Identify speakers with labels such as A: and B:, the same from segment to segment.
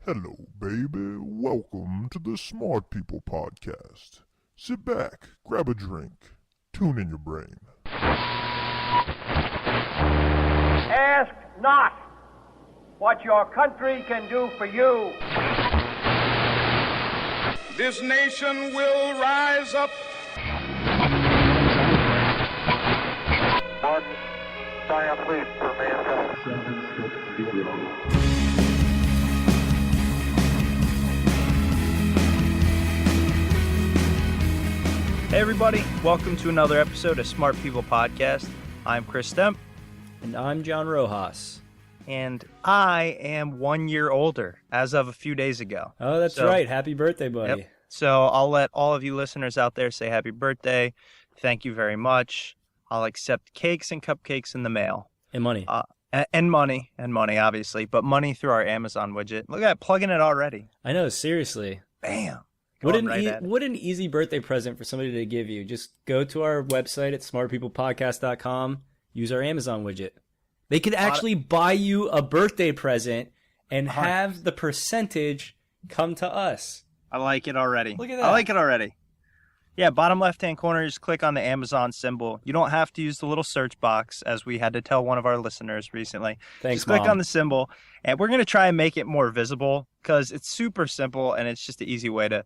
A: Hello, baby. Welcome to the Smart People Podcast. Sit back, grab a drink, tune in your brain.
B: Ask not what your country can do for you.
C: This nation will rise up.
D: One giant leap for mankind.
E: Hey everybody, welcome to another episode of Smart People Podcast. I'm Chris Stemp.
F: And I'm John Rojas.
E: And I am 1 year older as of a few days ago.
F: Oh, that's right. Happy birthday, buddy.
E: Yep. So I'll let all of you listeners out there say happy birthday. Thank you very much. I'll accept cakes and cupcakes in the mail.
F: And money.
E: And money, obviously, but money through our Amazon widget. Look at that, plugging it already.
F: I know, seriously.
E: Bam.
F: What an easy birthday present for somebody to give you. Just go to our website at smartpeoplepodcast.com, use our Amazon widget. They could actually buy you a birthday present and have the percentage come to us.
E: I like it already.
F: Look at that.
E: I like it already. Yeah, bottom left-hand corner, just click on the Amazon symbol. You don't have to use the little search box, as we had to tell one of our listeners recently.
F: Thanks,
E: just click
F: Mom.
E: on the symbol, and we're going to try and make it more visible because it's super simple, and it's just an easy way to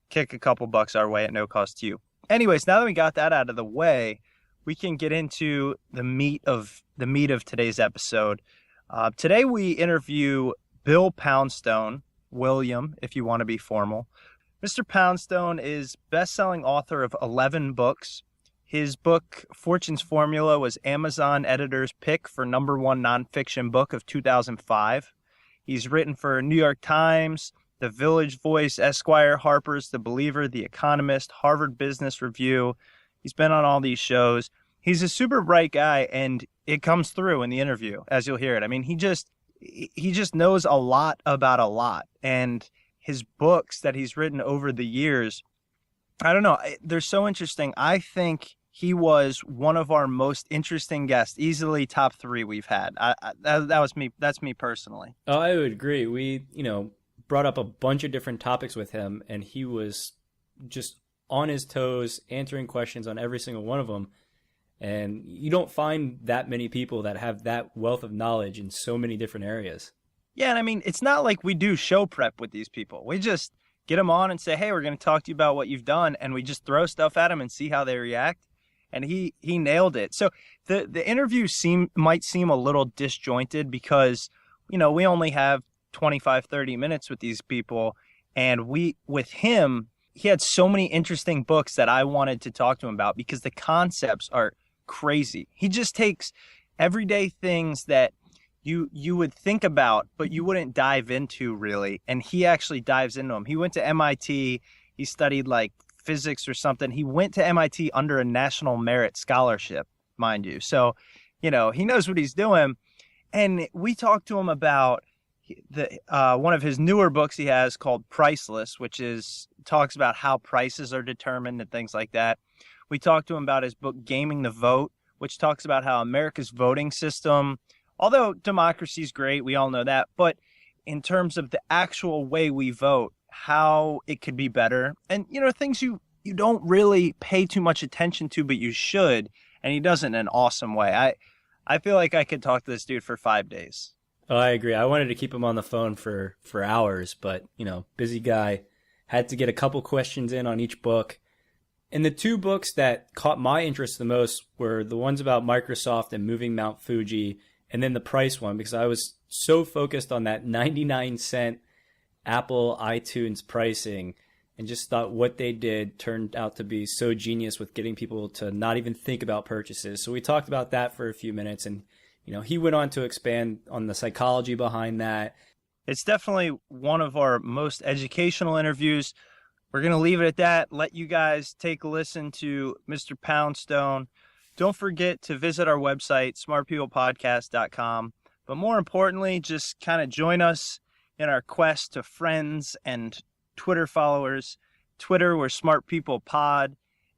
E: kick a couple bucks our way at no cost to you. Anyways, now that we got that out of the way, we can get into the meat of today's episode. Today we interview Bill Poundstone, William, if you want to be formal. Mr. Poundstone is best-selling author of 11 books. His book, Fortunes Formula, was Amazon editor's pick for #1 nonfiction book of 2005. He's written for New York Times, The Village Voice, Esquire, Harper's, The Believer, The Economist, Harvard Business Review. He's been on all these shows. He's a super bright guy, and it comes through in the interview, as you'll hear it. I mean, he just knows a lot about a lot, and his books that he's written over the years, I don't know, they're so interesting. I think he was one of our most interesting guests, easily top 3 we've had. That was me. That's me personally.
F: Oh, I would agree. We, brought up a bunch of different topics with him, and he was just on his toes, answering questions on every single one of them. And you don't find that many people that have that wealth of knowledge in so many different areas.
E: Yeah, and I mean, it's not like we do show prep with these people. We just get them on and say, hey, we're going to talk to you about what you've done, and we just throw stuff at them and see how they react. And he nailed it. So the interview might seem a little disjointed because, we only have 25, 30 minutes with these people. And with him, he had so many interesting books that I wanted to talk to him about because the concepts are crazy. He just takes everyday things that you would think about, but you wouldn't dive into really. And he actually dives into them. He went to MIT. He studied like physics or something. He went to MIT under a national merit scholarship, mind you. So, he knows what he's doing. And we talked to him about one of his newer books he has called Priceless, which talks about how prices are determined and things like that. We talked to him about his book Gaming the Vote, which talks about how America's voting system, although democracy is great, we all know that, but in terms of the actual way we vote, how it could be better. And, things you don't really pay too much attention to, but you should. And he does it in an awesome way. I feel like I could talk to this dude for 5 days.
F: Oh, I agree. I wanted to keep him on the phone for hours, but, busy guy. Had to get a couple questions in on each book. And the 2 books that caught my interest the most were the ones about Microsoft and moving Mount Fuji, and then the price one, because I was so focused on that 99-cent Apple iTunes pricing and just thought what they did turned out to be so genius with getting people to not even think about purchases. So we talked about that for a few minutes, and he went on to expand on the psychology behind that.
E: It's definitely one of our most educational interviews. We're going to leave it at that. Let you guys take a listen to Mr. Poundstone. Don't forget to visit our website, smartpeoplepodcast.com. But more importantly, just kind of join us in our quest to friends and Twitter followers. Twitter, we're Smart People Pod.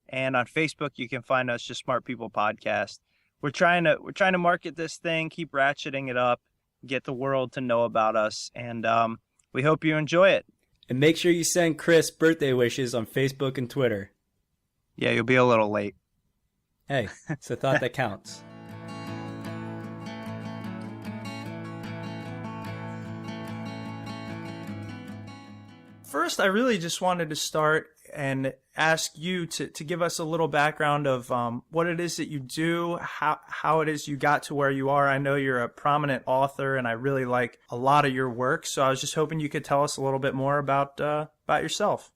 E: And on Facebook, you can find us just Smart People Podcast. We're trying to market this thing, keep ratcheting it up, get the world to know about us. And We hope you enjoy it.
F: And make sure you send Chris birthday wishes on Facebook and Twitter.
E: Yeah, you'll be a little late.
F: Hey, it's a thought that counts.
E: First, I really just wanted to start and ask you to give us a little background of what it is that you do, how it is you got to where you are. I know you're a prominent author, and I really like a lot of your work. So I was just hoping you could tell us a little bit more about yourself.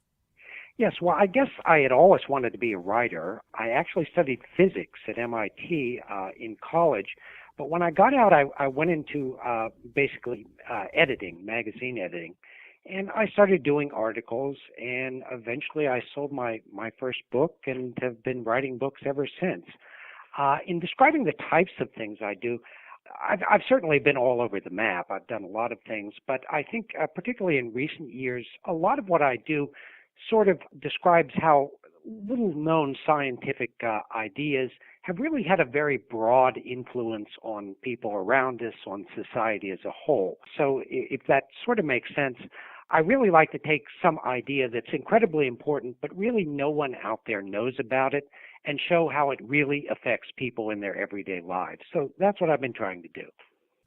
G: Yes, well, I guess I had always wanted to be a writer. I actually studied physics at MIT in college, but when I got out, I went into basically editing, magazine editing. And I started doing articles, and eventually I sold my first book and have been writing books ever since. In describing the types of things I do, I've certainly been all over the map. I've done a lot of things, but I think particularly in recent years, a lot of what I do sort of describes how little-known scientific ideas have really had a very broad influence on people around us, on society as a whole. So if that sort of makes sense, I really like to take some idea that's incredibly important, but really no one out there knows about it, and show how it really affects people in their everyday lives. So that's what I've been trying to do.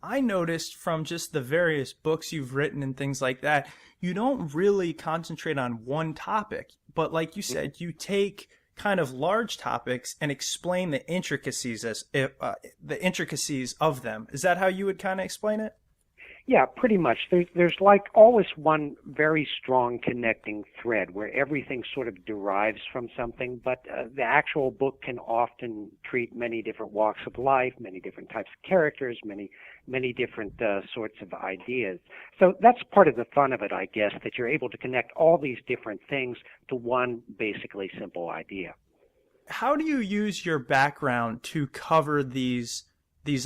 E: I noticed from just the various books you've written and things like that, you don't really concentrate on one topic, but like you said, you take kind of large topics and explain the intricacies of them. Is that how you would kind of explain it?
G: Yeah, pretty much. There's like always one very strong connecting thread where everything sort of derives from something, but the actual book can often treat many different walks of life, many different types of characters, many different sorts of ideas. So that's part of the fun of it, I guess, that you're able to connect all these different things to one basically simple idea.
E: How do you use your background to cover these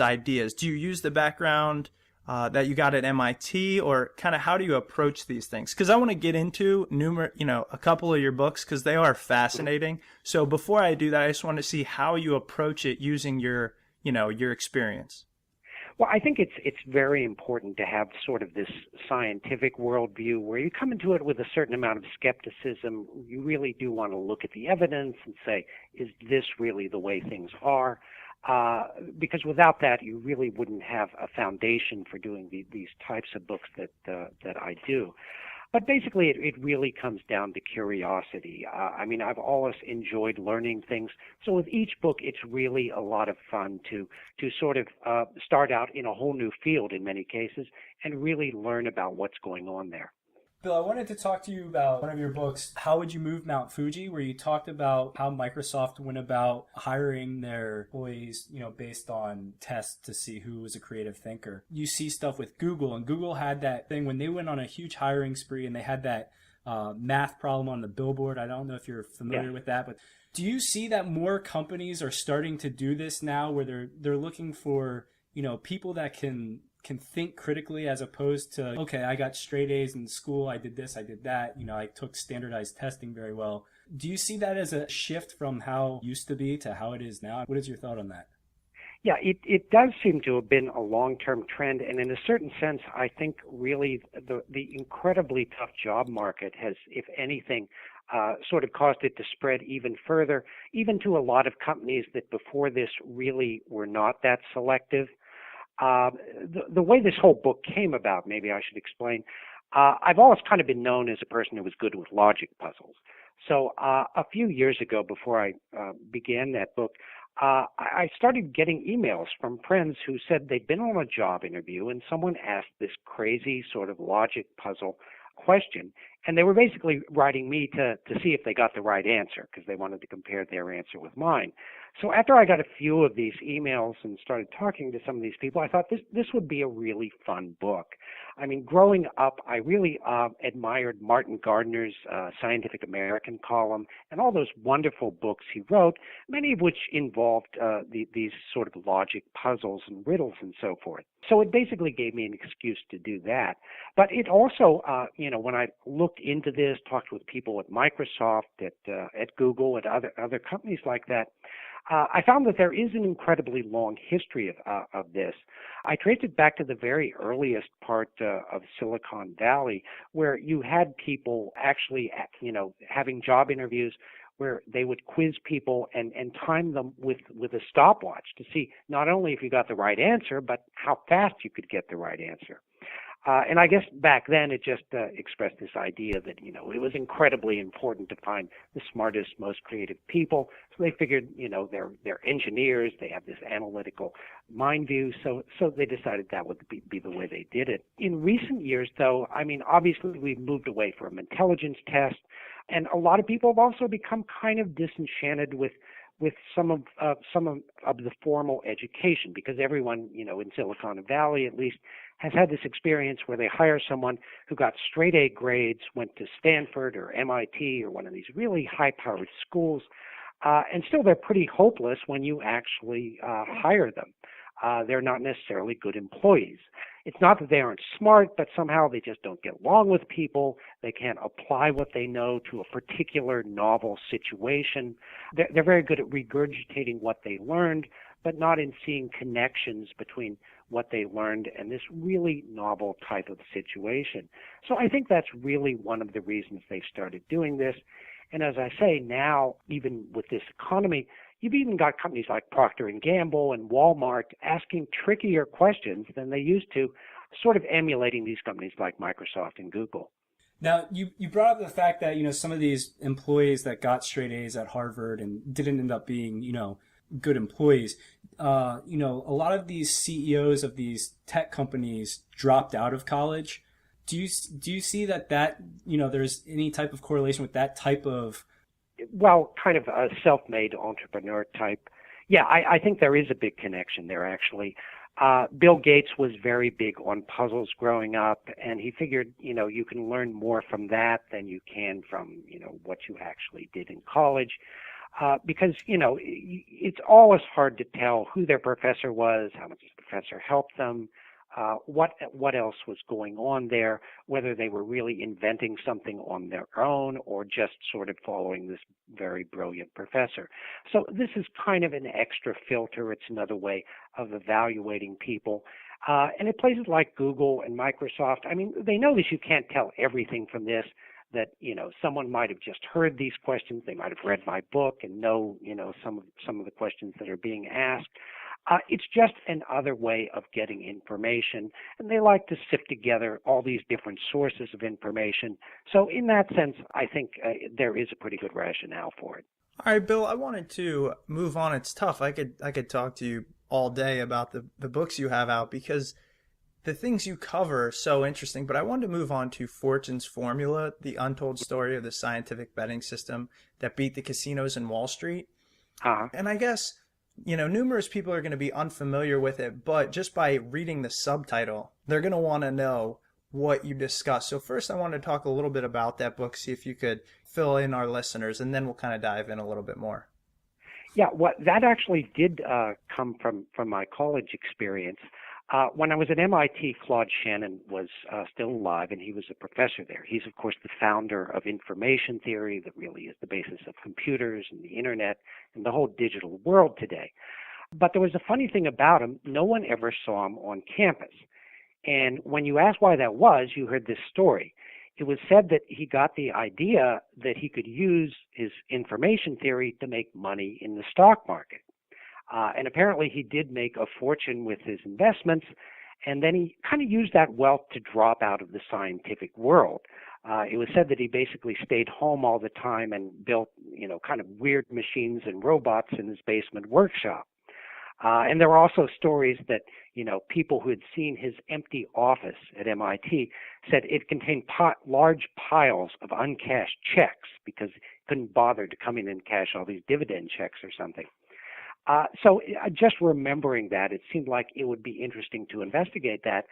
E: ideas? Do you use the background that you got at MIT, or kind of how do you approach these things? Because I want to get into a couple of your books because they are fascinating. So before I do that, I just want to see how you approach it using your experience.
G: Well, I think it's very important to have sort of this scientific worldview where you come into it with a certain amount of skepticism. You really do want to look at the evidence and say, is this really the way things are? Because without that, you really wouldn't have a foundation for doing these types of books that I do. But basically, it really comes down to curiosity. I mean, I've always enjoyed learning things. So with each book, it's really a lot of fun to sort of start out in a whole new field in many cases and really learn about what's going on there.
F: Bill, I wanted to talk to you about one of your books, How Would You Move Mount Fuji, where you talked about how Microsoft went about hiring their employees, based on tests to see who was a creative thinker. You see stuff with Google, and Google had that thing when they went on a huge hiring spree and they had that math problem on the billboard. I don't know if you're familiar with that, but do you see that more companies are starting to do this now where they're looking for, people that can think critically as opposed to, okay, I got straight A's in school, I did this, I did that, I took standardized testing very well. Do you see that as a shift from how it used to be to how it is now? What is your thought on that?
G: Yeah, it does seem to have been a long-term trend, and in a certain sense, I think really the incredibly tough job market has, if anything, sort of caused it to spread even further, even to a lot of companies that before this really were not that selective. The way this whole book came about, maybe I should explain, I've always kind of been known as a person who was good with logic puzzles. So a few years ago, before I began that book, I started getting emails from friends who said they'd been on a job interview and someone asked this crazy sort of logic puzzle question, and they were basically writing me to see if they got the right answer because they wanted to compare their answer with mine. So after I got a few of these emails and started talking to some of these people, I thought this would be a really fun book. I mean, growing up, I really admired Martin Gardner's Scientific American column and all those wonderful books he wrote, many of which involved these sort of logic puzzles and riddles and so forth. So it basically gave me an excuse to do that. But it also, when I looked into this, talked with people at Microsoft, at Google, at other companies like that, I found that there is an incredibly long history of this. I traced it back to the very earliest part of Silicon Valley, where you had people actually, having job interviews where they would quiz people and time them with a stopwatch to see not only if you got the right answer, but how fast you could get the right answer. And I guess back then it just expressed this idea that, it was incredibly important to find the smartest, most creative people. So they figured, they're engineers, they have this analytical mind view, so they decided that would be the way they did it. In recent years, though, obviously we've moved away from intelligence tests, and a lot of people have also become kind of disenchanted with some of the formal education, because everyone, in Silicon Valley at least, has had this experience where they hire someone who got straight A grades, went to Stanford or MIT or one of these really high-powered schools, and still they're pretty hopeless when you actually hire them. They're not necessarily good employees. It's not that they aren't smart, but somehow they just don't get along with people. They can't apply what they know to a particular novel situation. They're very good at regurgitating what they learned, but not in seeing connections between what they learned and this really novel type of situation. So I think that's really one of the reasons they started doing this. And as I say, now, even with this economy, you've even got companies like Procter & Gamble and Walmart asking trickier questions than they used to, sort of emulating these companies like Microsoft and Google.
F: Now, you brought up the fact that, some of these employees that got straight A's at Harvard and didn't end up being, good employees. A lot of these CEOs of these tech companies dropped out of college. Do you see that there's any type of correlation with that type of?
G: Well, kind of a self-made entrepreneur type. Yeah, I think there is a big connection there, actually. Bill Gates was very big on puzzles growing up, and he figured, you can learn more from that than you can from, what you actually did in college. Because, it's always hard to tell who their professor was, how much the professor helped them, what else was going on there, whether they were really inventing something on their own or just sort of following this very brilliant professor. So this is kind of an extra filter. It's another way of evaluating people. And at places like Google and Microsoft, they know that you can't tell everything from this, that, someone might have just heard these questions. They might have read my book and know, some of the questions that are being asked. It's just another way of getting information, and they like to sift together all these different sources of information. So in that sense, I think there is a pretty good rationale for it.
E: All right, Bill, I wanted to move on. It's tough. I could talk to you all day about the books you have out, because the things you cover are so interesting, but I wanted to move on to Fortune's Formula, the untold story of the scientific betting system that beat the casinos in Wall Street. And I guess, numerous people are going to be unfamiliar with it, but just by reading the subtitle, they're going to want to know what you discuss. So first, I want to talk a little bit about that book, see if you could fill in our listeners, and then we'll kind of dive in a little bit more.
G: Yeah, that actually did come from my college experience. When I was at MIT, Claude Shannon was still alive, and he was a professor there. He's, of course, the founder of information theory that really is the basis of computers and the internet and the whole digital world today. But there was a funny thing about him. No one ever saw him on campus. And when you asked why that was, you heard this story. It was said that he got the idea that he could use his information theory to make money in the stock market. And apparently he did make a fortune with his investments, and then he kind of used that wealth to drop out of the scientific world. It was said that he basically stayed home all the time and built, kind of weird machines and robots in his basement workshop. And there were also stories that, people who had seen his empty office at MIT said it contained large piles of uncashed checks because he couldn't bother to come in and cash all these dividend checks or something. So just remembering that, it seemed like it would be interesting to investigate that.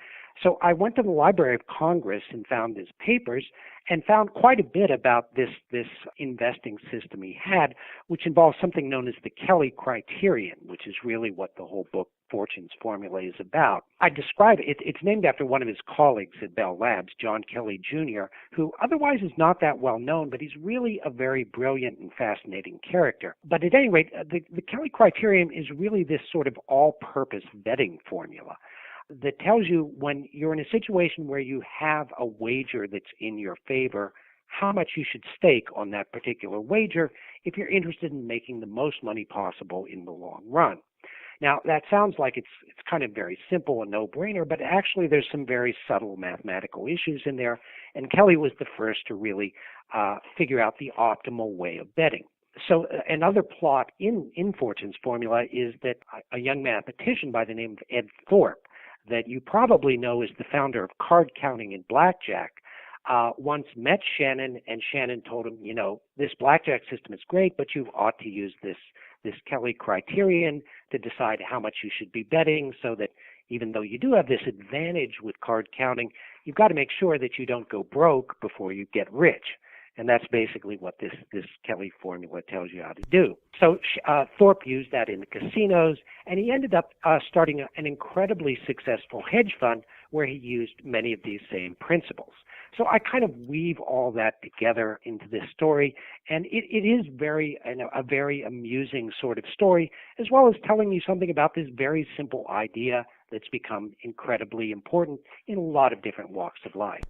G: So I went to the Library of Congress and found his papers and found quite a bit about this investing system he had, which involves something known as the Kelly criterion, which is really what the whole book Fortunes Formula is about. I describe it. It's named after one of his colleagues at Bell Labs, John Kelly Jr., who otherwise is not that well known, but he's really a very brilliant and fascinating character. But at any rate, the Kelly criterion is really this sort of all-purpose betting formula that tells you when you're in a situation where you have a wager that's in your favor, how much you should stake on that particular wager if you're interested in making the most money possible in the long run. Now, that sounds like it's kind of very simple, a no-brainer, but actually there's some very subtle mathematical issues in there, and Kelly was the first to really figure out the optimal way of betting. So another plot in Fortune's Formula is that a young mathematician by the name of Ed Thorpe, that you probably know as the founder of card counting and blackjack, once met Shannon, and Shannon told him, this blackjack system is great, but you ought to use this Kelly criterion to decide how much you should be betting, so that even though you do have this advantage with card counting, you've got to make sure that you don't go broke before you get rich. And that's basically what this Kelly formula tells you how to do. So Thorpe used that in the casinos, and he ended up starting an incredibly successful hedge fund where he used many of these same principles. So I kind of weave all that together into this story, and it is a very amusing sort of story, as well as telling you something about this very simple idea that's become incredibly important in a lot of different walks of life.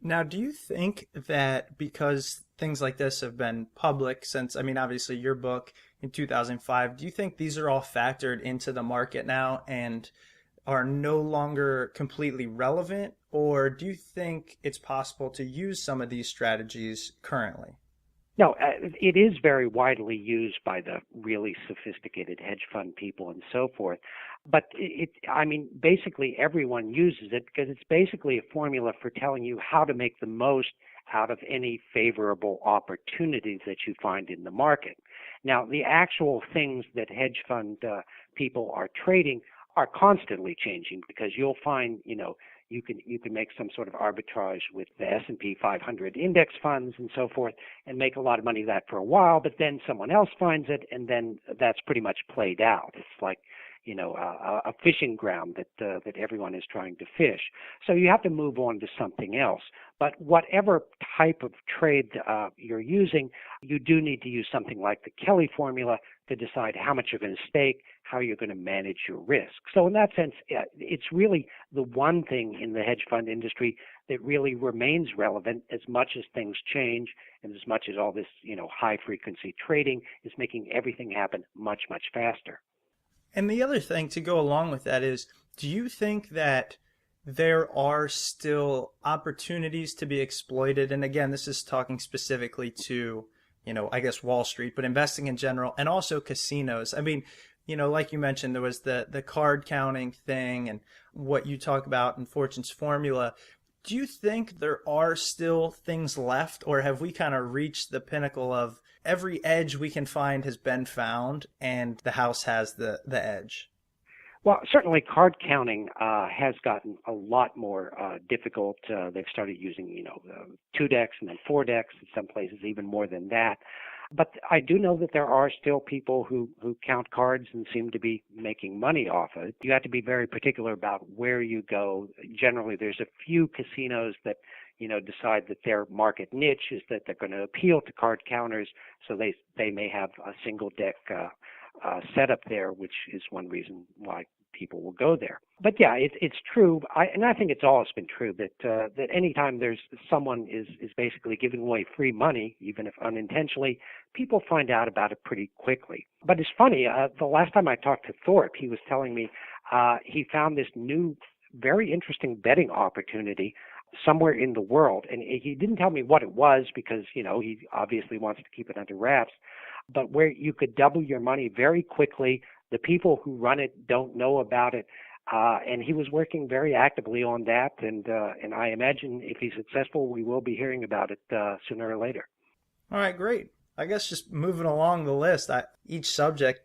E: Now, do you think that because things like this have been public since, obviously your book in 2005, do you think these are all factored into the market now and are no longer completely relevant? Or do you think it's possible to use some of these strategies currently?
G: No, it is very widely used by the really sophisticated hedge fund people and so forth. But basically everyone uses it because it's basically a formula for telling you how to make the most out of any favorable opportunities that you find in the market. Now, the actual things that hedge fund people are trading are constantly changing, because you'll find, you can make some sort of arbitrage with the S&P 500 index funds and so forth and make a lot of money that for a while, but then someone else finds it, and then that's pretty much played out. It's like, a fishing ground that everyone is trying to fish. So you have to move on to something else. But whatever type of trade you're using, you do need to use something like the Kelly formula to decide how much you're going to stake, how you're going to manage your risk. So in that sense, it's really the one thing in the hedge fund industry that really remains relevant as much as things change, and as much as all this, high frequency trading is making everything happen much, much faster.
E: And the other thing to go along with that is, do you think that there are still opportunities to be exploited? And again, this is talking specifically to, Wall Street, but investing in general, and also casinos. Like you mentioned, there was the card counting thing and what you talk about in Fortune's Formula. Do you think there are still things left, or have we kind of reached the pinnacle of every edge we can find has been found and the house has the edge?
G: Well, certainly card counting has gotten a lot more difficult. They've started using, 2 decks and then 4 decks, in some places even more than that. But I do know that there are still people who count cards and seem to be making money off of it. You have to be very particular about where you go. Generally, there's a few casinos that, decide that their market niche is that they're going to appeal to card counters, so they may have a single deck setup there, which is one reason why people will go there. But yeah, it's true, and I think it's always been true that anytime there's someone is basically giving away free money, even if unintentionally, people find out about it pretty quickly. But it's funny, the last time I talked to Thorpe, he was telling me he found this new, very interesting betting opportunity somewhere in the world, and he didn't tell me what it was because he obviously wants to keep it under wraps, but where you could double your money very quickly. The people who run it don't know about it, and he was working very actively on that, and I imagine if he's successful, we will be hearing about it sooner or later.
E: All right, great. I guess just moving along the list, each subject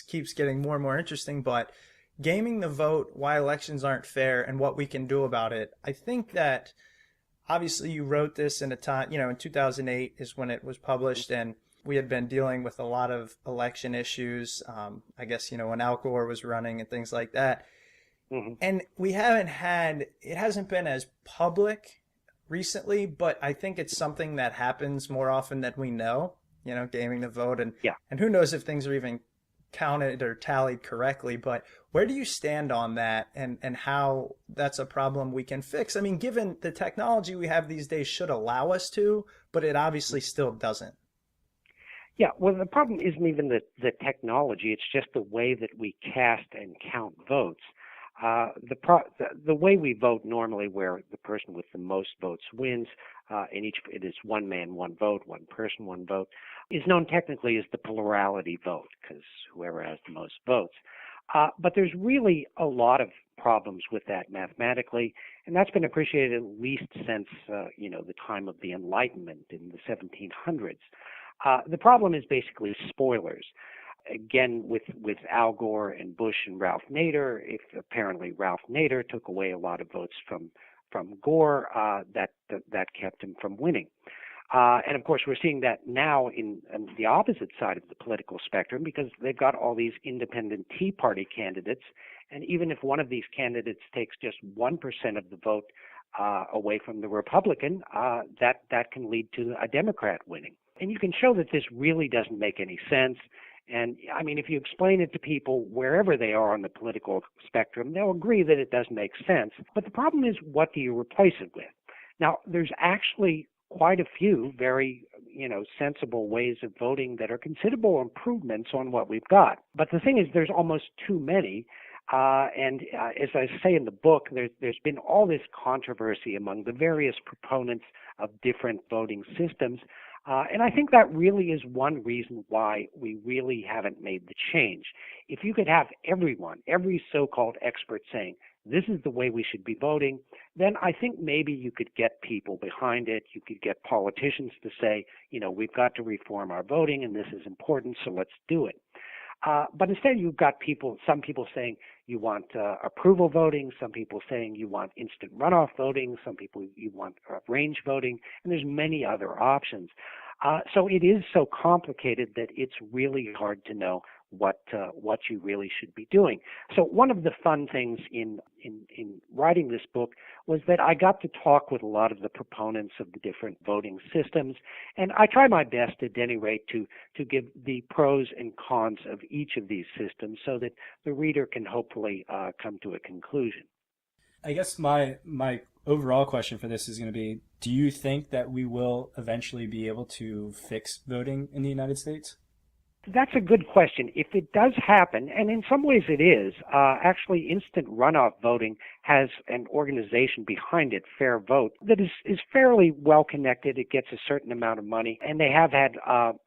E: keeps getting more and more interesting, but gaming the vote, why elections aren't fair, and what we can do about it. I think that obviously you wrote this in a time, in 2008 is when it was published, and we had been dealing with a lot of election issues. I guess, when Al Gore was running and things like that. Mm-hmm. And it hasn't been as public recently, but I think it's something that happens more often than we know, gaming the vote. And who knows if things are even counted or tallied correctly, but where do you stand on that and how that's a problem we can fix? I mean, given the technology we have these days should allow us to, but it obviously still doesn't.
G: Yeah, well, the problem isn't even the technology. It's just the way that we cast and count votes. The way we vote normally, where the person with the most votes wins, and it is one man, one vote, one person, one vote, is known technically as the plurality vote, because whoever has the most votes. But there's really a lot of problems with that mathematically, and that's been appreciated at least since the time of the Enlightenment in the 1700s. The problem is basically spoilers. Again, with Al Gore and Bush and Ralph Nader, if apparently Ralph Nader took away a lot of votes from Gore, that kept him from winning. And of course, we're seeing that now in the opposite side of the political spectrum, because they've got all these independent Tea Party candidates, and even if one of these candidates takes just 1% of the vote away from the Republican, that can lead to a Democrat winning. And you can show that this really doesn't make any sense. And I mean, if you explain it to people wherever they are on the political spectrum, they'll agree that it does make sense. But the problem is, what do you replace it with? Now, there's actually quite a few very, sensible ways of voting that are considerable improvements on what we've got. But the thing is, there's almost too many. And as I say in the book, there's been all this controversy among the various proponents of different voting systems. And I think that really is one reason why we really haven't made the change. If you could have every so-called expert saying, this is the way we should be voting, then I think maybe you could get people behind it. You could get politicians to say, we've got to reform our voting and this is important, so let's do it. But instead you've got some people saying you want approval voting, some people saying you want instant runoff voting, some people you want range voting, and there's many other options. So it is so complicated that it's really hard to know what you really should be doing. So one of the fun things in writing this book was that I got to talk with a lot of the proponents of the different voting systems, and I try my best at any rate to give the pros and cons of each of these systems so that the reader can hopefully come to a conclusion.
F: I guess my overall question for this is going to be, do you think that we will eventually be able to fix voting in the United States?
G: That's a good question. If it does happen, and in some ways it is, actually instant runoff voting has an organization behind it, Fair Vote, that is fairly well connected. It gets a certain amount of money, and they have had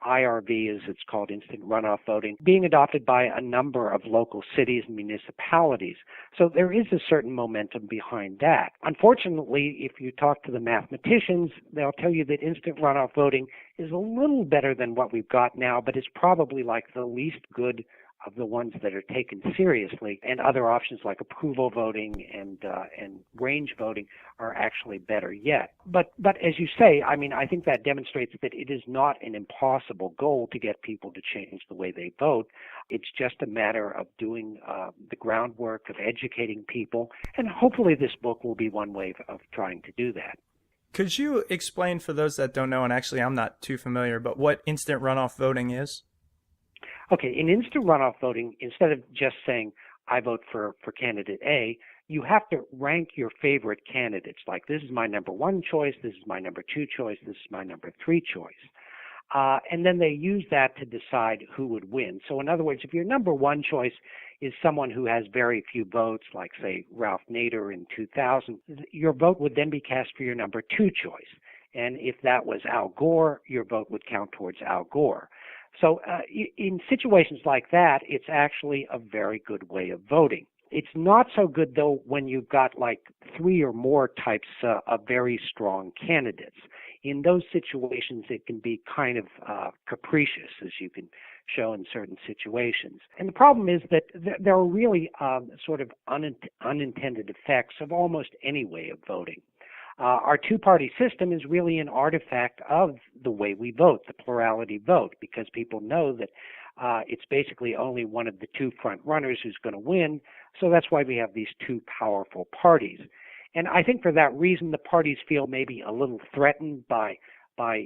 G: IRV, as it's called, instant runoff voting, being adopted by a number of local cities and municipalities. So there is a certain momentum behind that. Unfortunately, if you talk to the mathematicians, they'll tell you that instant runoff voting is a little better than what we've got now, but it's probably like the least good of the ones that are taken seriously, and other options like approval voting and range voting are actually better yet. But as you say, I mean, I think that demonstrates that it is not an impossible goal to get people to change the way they vote. It's just a matter of doing the groundwork, of educating people, and hopefully this book will be one way of trying to do that.
E: Could you explain for those that don't know, and actually I'm not too familiar, but what instant runoff voting is?
G: Okay, in instant runoff voting, instead of just saying, I vote for candidate A, you have to rank your favorite candidates. Like, this is my number one choice, this is my number two choice, this is my number three choice. And then they use that to decide who would win. So in other words, if your number one choice is someone who has very few votes, like, say, Ralph Nader in 2000, your vote would then be cast for your number two choice. And if that was Al Gore, your vote would count towards Al Gore. So in situations like that, it's actually a very good way of voting. It's not so good, though, when you've got like three or more types of very strong candidates. In those situations, it can be kind of capricious, as you can show in certain situations. And the problem is that there are really sort of unintended effects of almost any way of voting. Our two-party system is really an artifact of the way we vote, the plurality vote, because people know that it's basically only one of the two front runners who's going to win. So that's why we have these two powerful parties. And I think for that reason, the parties feel maybe a little threatened by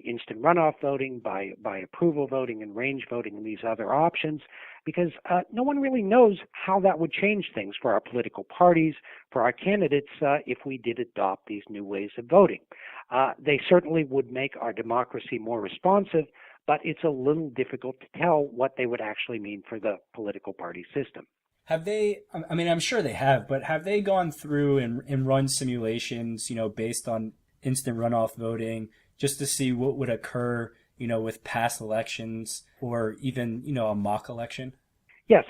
G: instant runoff voting, by approval voting and range voting and these other options, because no one really knows how that would change things for our political parties, for our candidates, if we did adopt these new ways of voting. They certainly would make our democracy more responsive, but it's a little difficult to tell what they would actually mean for the political party system.
F: Have they, I mean, I'm sure they have, but have they gone through and run simulations, based on instant runoff voting, just to see what would occur, with past elections or even, a mock election?
G: Yes,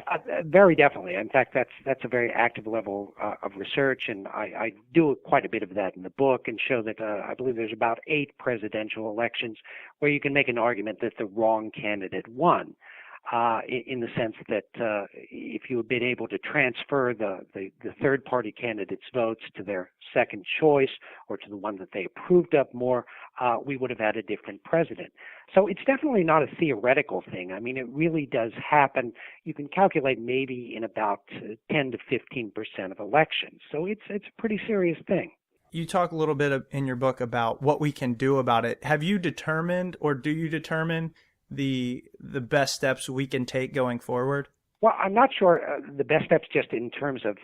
G: very definitely. In fact, that's a very active level of research, and I do quite a bit of that in the book and show that I believe there's about 8 presidential elections where you can make an argument that the wrong candidate won. In the sense that if you had been able to transfer the third-party candidates' votes to their second choice or to the one that they approved of more, we would have had a different president. So it's definitely not a theoretical thing. I mean, it really does happen. You can calculate maybe in about 10 to 15% of elections. So it's a pretty serious thing.
H: You talk a little bit in your book about what we can do about it. Have you determined, or do you determine, the best steps we can take going forward?
G: Well, I'm not sure the best steps just in terms of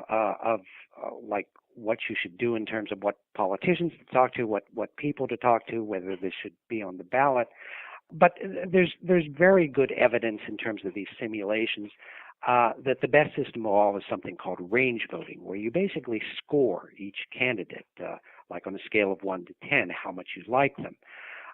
G: like what you should do in terms of what politicians to talk to, what people to talk to, whether this should be on the ballot. But there's very good evidence in terms of these simulations that the best system of all is something called range voting, where you basically score each candidate, like on a scale of 1 to 10, how much you like them.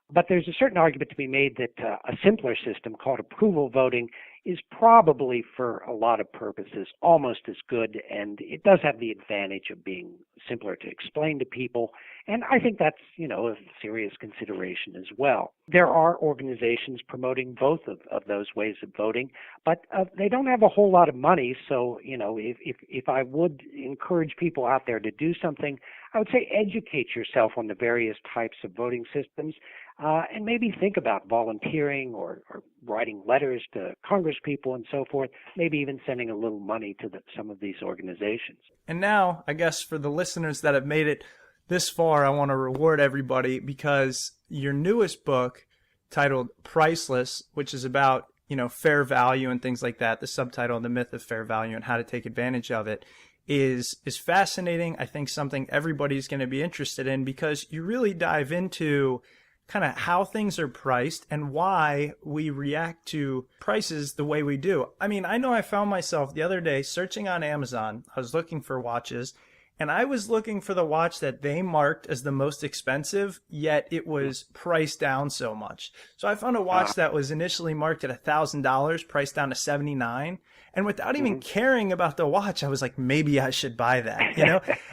G: But there's a certain argument to be made that a simpler system called approval voting is probably, for a lot of purposes, almost as good, and it does have the advantage of being simpler to explain to people, and I think that's, a serious consideration as well. There are organizations promoting both of those ways of voting, but they don't have a whole lot of money, so, if I would encourage people out there to do something, I would say educate yourself on the various types of voting systems, and maybe think about volunteering or writing letters to congresspeople and so forth, maybe even sending a little money to some of these organizations.
H: And now, I guess for the listeners that have made it this far, I want to reward everybody because your newest book, titled Priceless, which is about, fair value and things like that, the subtitle, The Myth of Fair Value and How to Take Advantage of It, is fascinating. I think something everybody's going to be interested in because you really dive into kind of how things are priced and why we react to prices the way we do. I mean, I know I found myself the other day searching on Amazon. I was looking for watches, and I was looking for the watch that they marked as the most expensive, yet it was priced down so much. So I found a watch that was initially marked at $1,000, priced down to $79. And without even caring about the watch, I was like, maybe I should buy that,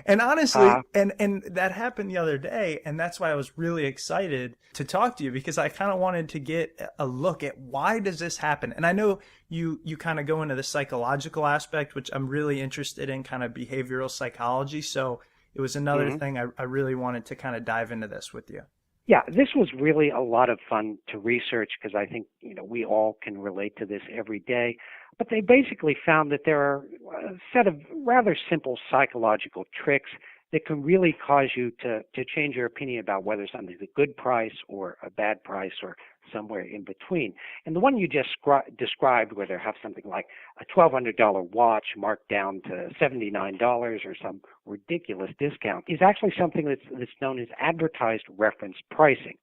H: And honestly, and that happened the other day. And that's why I was really excited to talk to you, because I kind of wanted to get a look at why does this happen? And I know you kind of go into the psychological aspect, which I'm really interested in, kind of behavioral psychology. So it was another thing I really wanted to kind of dive into this with you.
G: Yeah, this was really a lot of fun to research because I think, we all can relate to this every day. But they basically found that there are a set of rather simple psychological tricks that can really cause you to change your opinion about whether something's a good price or a bad price or somewhere in between. And the one you just described, where they have something like a $1,200 watch marked down to $79 or some ridiculous discount, is actually something that's known as advertised reference pricing.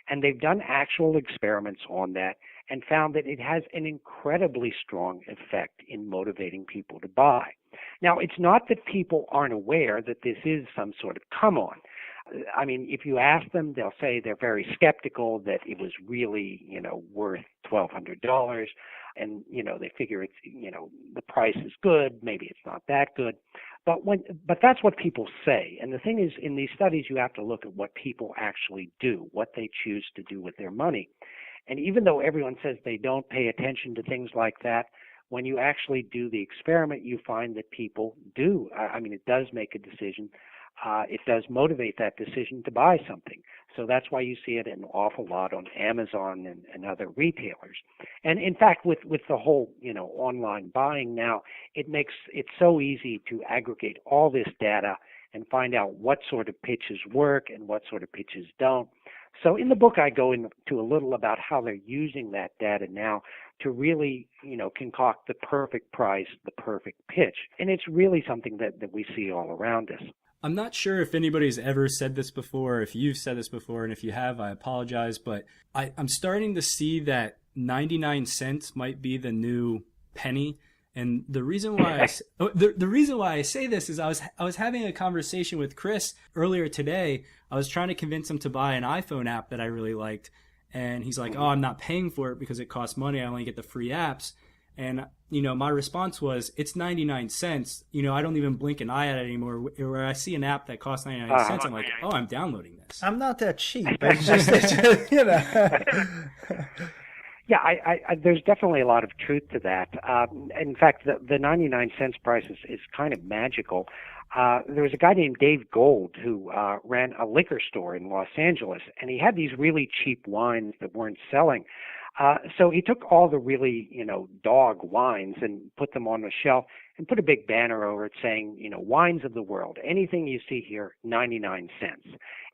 G: And they've done actual experiments on that and found that it has an incredibly strong effect in motivating people to buy. Now, it's not that people aren't aware that this is some sort of come-on. I mean, if you ask them, they'll say they're very skeptical that it was really, worth $1,200, and, they figure it's, the price is good, maybe it's not that good. But that's what people say. And the thing is, in these studies, you have to look at what people actually do, what they choose to do with their money. And even though everyone says they don't pay attention to things like that, when you actually do the experiment, you find that people do. I mean, it does make a decision. It does motivate that decision to buy something. So that's why you see it an awful lot on Amazon and other retailers. And in fact, with the whole, online buying now, it makes it so easy to aggregate all this data and find out what sort of pitches work and what sort of pitches don't. So in the book, I go into a little about how they're using that data now to really, concoct the perfect price, the perfect pitch. And it's really something that we see all around us.
F: I'm not sure if anybody's ever said this before, if you've said this before, and if you have, I apologize, but I'm starting to see that 99 cents might be the new penny. And the reason why the reason why I say this is I was having a conversation with Chris earlier today. I was trying to convince him to buy an iPhone app that I really liked, and he's like, "Oh, I'm not paying for it because it costs money. I only get the free apps." And my response was, "It's 99 cents. I don't even blink an eye at it anymore. Where I see an app that costs 99 cents, I'm like, oh, I'm downloading this."
H: I'm not that cheap. It's just
G: Yeah, there's definitely a lot of truth to that. In fact, the 99 cents price is kind of magical. There was a guy named Dave Gold who ran a liquor store in Los Angeles, and he had these really cheap wines that weren't selling. So he took all the really, dog wines and put them on the shelf and put a big banner over it saying, wines of the world, anything you see here, 99 cents.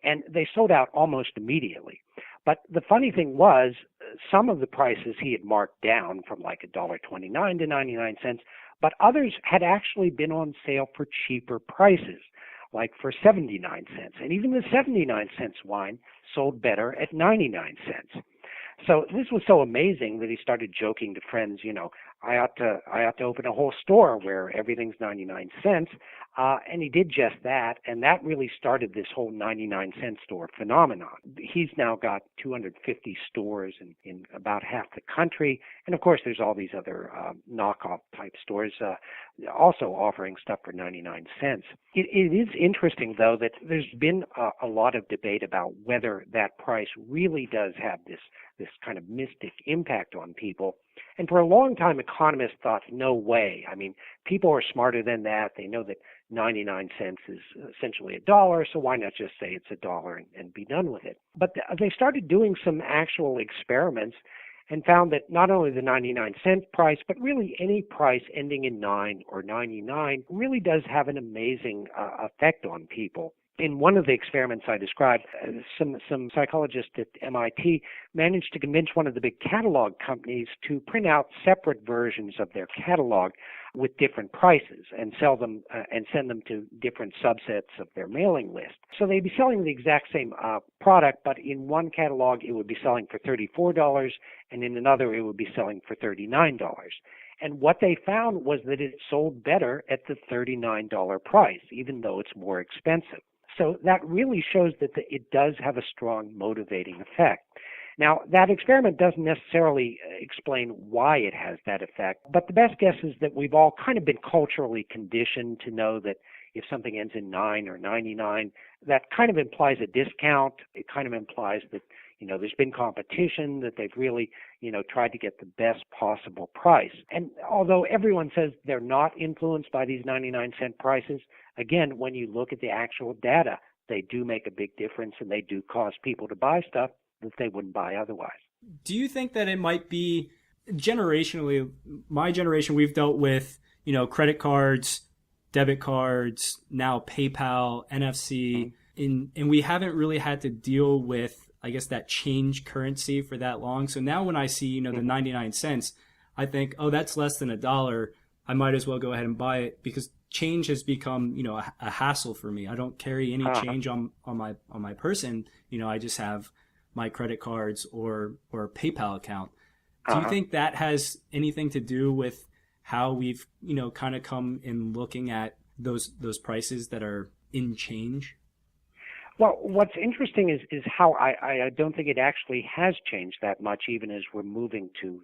G: And they sold out almost immediately. But the funny thing was, some of the prices he had marked down from like $1.29 to 99 cents, but others had actually been on sale for cheaper prices, like for 79 cents. And even the 79 cents wine sold better at 99 cents. So this was so amazing that he started joking to friends, I ought to open a whole store where everything's 99 cents. And he did just that, and that really started this whole 99-cent store phenomenon. He's now got 250 stores in about half the country, and of course there's all these other knockoff-type stores also offering stuff for 99 cents. It is interesting, though, that there's been a lot of debate about whether that price really does have this kind of mystic impact on people. And for a long time, economists thought, no way. I mean, people are smarter than that. They know that 99 cents is essentially $1, so why not just say it's $1 and be done with it? But they started doing some actual experiments and found that not only the 99-cent price, but really any price ending in 9 or 99 really does have an amazing effect on people. In one of the experiments I described, some psychologists at MIT managed to convince one of the big catalog companies to print out separate versions of their catalog with different prices and sell them and send them to different subsets of their mailing list. So they'd be selling the exact same product, but in one catalog it would be selling for $34, and in another it would be selling for $39. And what they found was that it sold better at the $39 price, even though it's more expensive. So that really shows that it does have a strong motivating effect. Now, that experiment doesn't necessarily explain why it has that effect, but the best guess is that we've all kind of been culturally conditioned to know that if something ends in 9 or 99, that kind of implies a discount. It kind of implies that, there's been competition, that they've really, tried to get the best possible price. And although everyone says they're not influenced by these 99-cent prices, again, when you look at the actual data, they do make a big difference, and they do cause people to buy stuff that they wouldn't buy otherwise.
F: Do you think that it might be generationally, my generation, we've dealt with, credit cards, debit cards, now PayPal, NFC, and we haven't really had to deal with, I guess, that change currency for that long. So now when I see, the 99 cents, I think, oh, that's less than $1. I might as well go ahead and buy it because change has become, a hassle for me. I don't carry any change on my person. I just have my credit cards or PayPal account. Do you think that has anything to do with how we've, kind of come in looking at those prices that are in change?
G: Well, what's interesting is how I don't think it actually has changed that much, even as we're moving to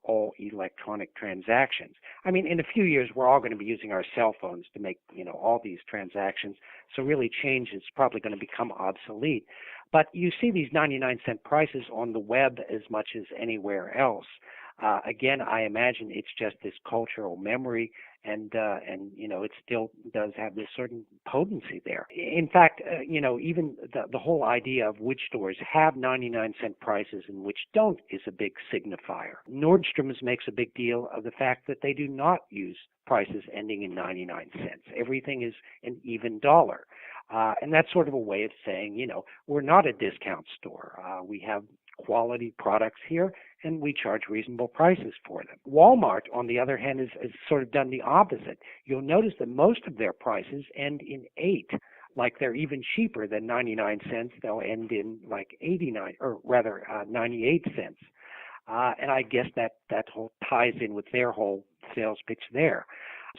G: all electronic transactions. I mean, in a few years, we're all going to be using our cell phones to make all these transactions. So really, change is probably going to become obsolete. But you see these 99-cent prices on the web as much as anywhere else. Again, I imagine it's just this cultural memory, and it still does have this certain potency there. In fact, even the whole idea of which stores have 99-cent prices and which don't is a big signifier. Nordstrom's makes a big deal of the fact that they do not use prices ending in 99 cents. Everything is an even dollar. And that's sort of a way of saying, we're not a discount store. We have quality products here, and we charge reasonable prices for them. Walmart, on the other hand, has sort of done the opposite. You'll notice that most of their prices end in 8. Like they're even cheaper than 99 cents. They'll end in like 98 cents. And I guess that whole ties in with their whole sales pitch there.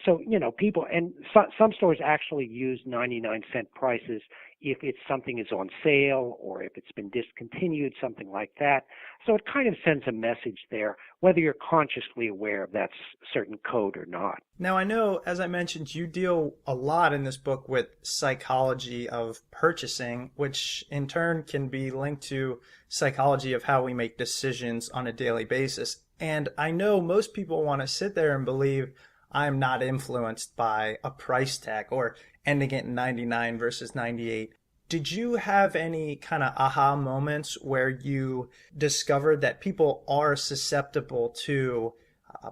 G: So, people, and some stores actually use 99-cent prices if it's something is on sale or if it's been discontinued, something like that. So it kind of sends a message there, whether you're consciously aware of that certain code or not.
H: Now, I know, as I mentioned, you deal a lot in this book with psychology of purchasing, which in turn can be linked to psychology of how we make decisions on a daily basis. And I know most people want to sit there and believe, I'm not influenced by a price tag or ending it in 99 versus 98. Did you have any kind of aha moments where you discovered that people are susceptible to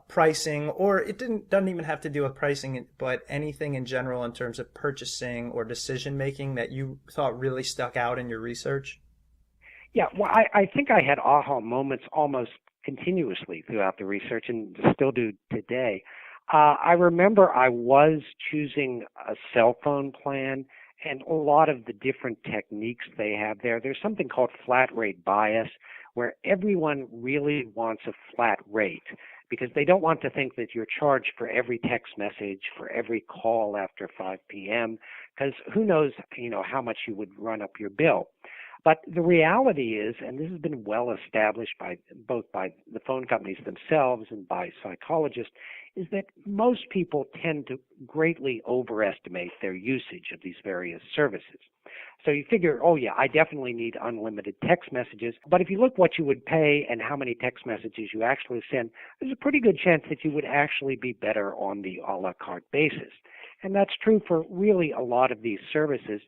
H: pricing, or it doesn't even have to do with pricing, but anything in general in terms of purchasing or decision making that you thought really stuck out in your research?
G: Yeah, well, I think I had aha moments almost continuously throughout the research and still do today. I remember I was choosing a cell phone plan, and a lot of the different techniques they have there. There's something called flat rate bias, where everyone really wants a flat rate because they don't want to think that you're charged for every text message, for every call after 5 p.m., because who knows, how much you would run up your bill. But the reality is, and this has been well established both by the phone companies themselves and by psychologists, is that most people tend to greatly overestimate their usage of these various services. So you figure, oh yeah, I definitely need unlimited text messages. But if you look what you would pay and how many text messages you actually send, there's a pretty good chance that you would actually be better on the a la carte basis. And that's true for really a lot of these services.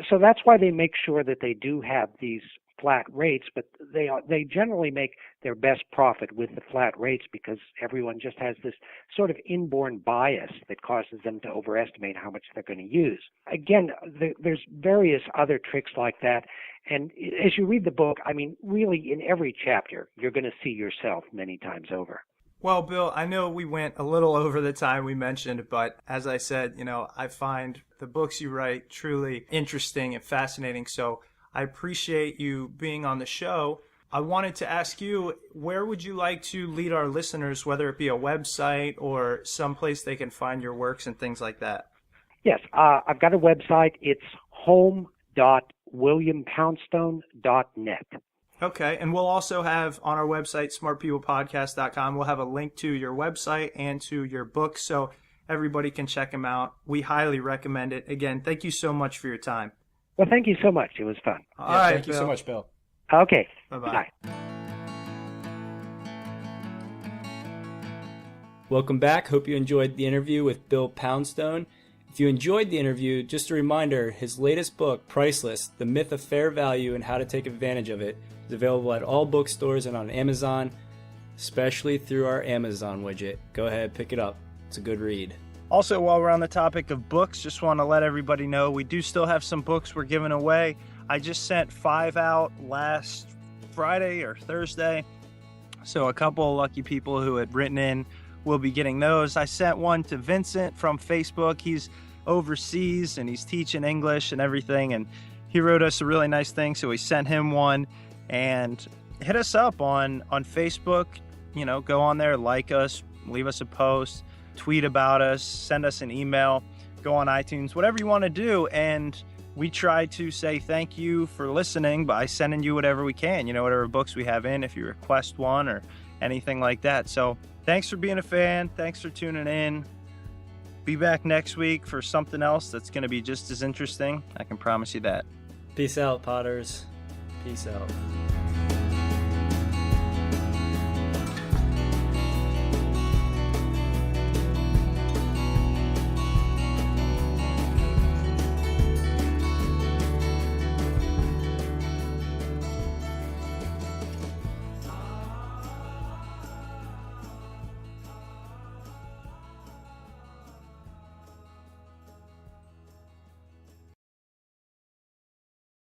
G: So that's why they make sure that they do have these flat rates, but they generally make their best profit with the flat rates because everyone just has this sort of inborn bias that causes them to overestimate how much they're going to use. Again, there's various other tricks like that, and as you read the book, I mean, really in every chapter, you're going to see yourself many times over.
H: Well, Bill, I know we went a little over the time we mentioned, but as I said, I find the books you write truly interesting and fascinating. So I appreciate you being on the show. I wanted to ask you, where would you like to lead our listeners, whether it be a website or someplace they can find your works and things like that?
G: Yes, I've got a website. It's home.williampoundstone.net.
H: Okay, and we'll also have on our website, smartpeoplepodcast.com, we'll have a link to your website and to your book, so everybody can check them out. We highly recommend it. Again, thank you so much for your time.
G: Well, thank you so much. It was fun.
H: All right,
F: thank you so much, Bill.
G: Okay.
H: Bye-bye.
G: Bye.
F: Welcome back. Hope you enjoyed the interview with Bill Poundstone. If you enjoyed the interview, just a reminder, his latest book, Priceless, The Myth of Fair Value and How to Take Advantage of It, is available at all bookstores and on Amazon, especially through our Amazon widget. Go ahead, pick it up. It's a good read.
E: Also, while we're on the topic of books, just want to let everybody know we do still have some books we're giving away. I just sent 5 out last Friday or Thursday, so a couple lucky people who had written in will be getting those. I sent one to Vincent from Facebook. He's overseas and he's teaching English and everything, and he wrote us a really nice thing, so we sent him one. And hit us up on Facebook, go on there, like us, leave us a post, tweet about us, send us an email, go on iTunes, whatever you want to do. And we try to say thank you for listening by sending you whatever we can, whatever books we have in, if you request one or anything like that. So thanks for being a fan. Thanks for tuning in. Be back next week for something else that's going to be just as interesting. I can promise you that.
F: Peace out, Potters. Peace out.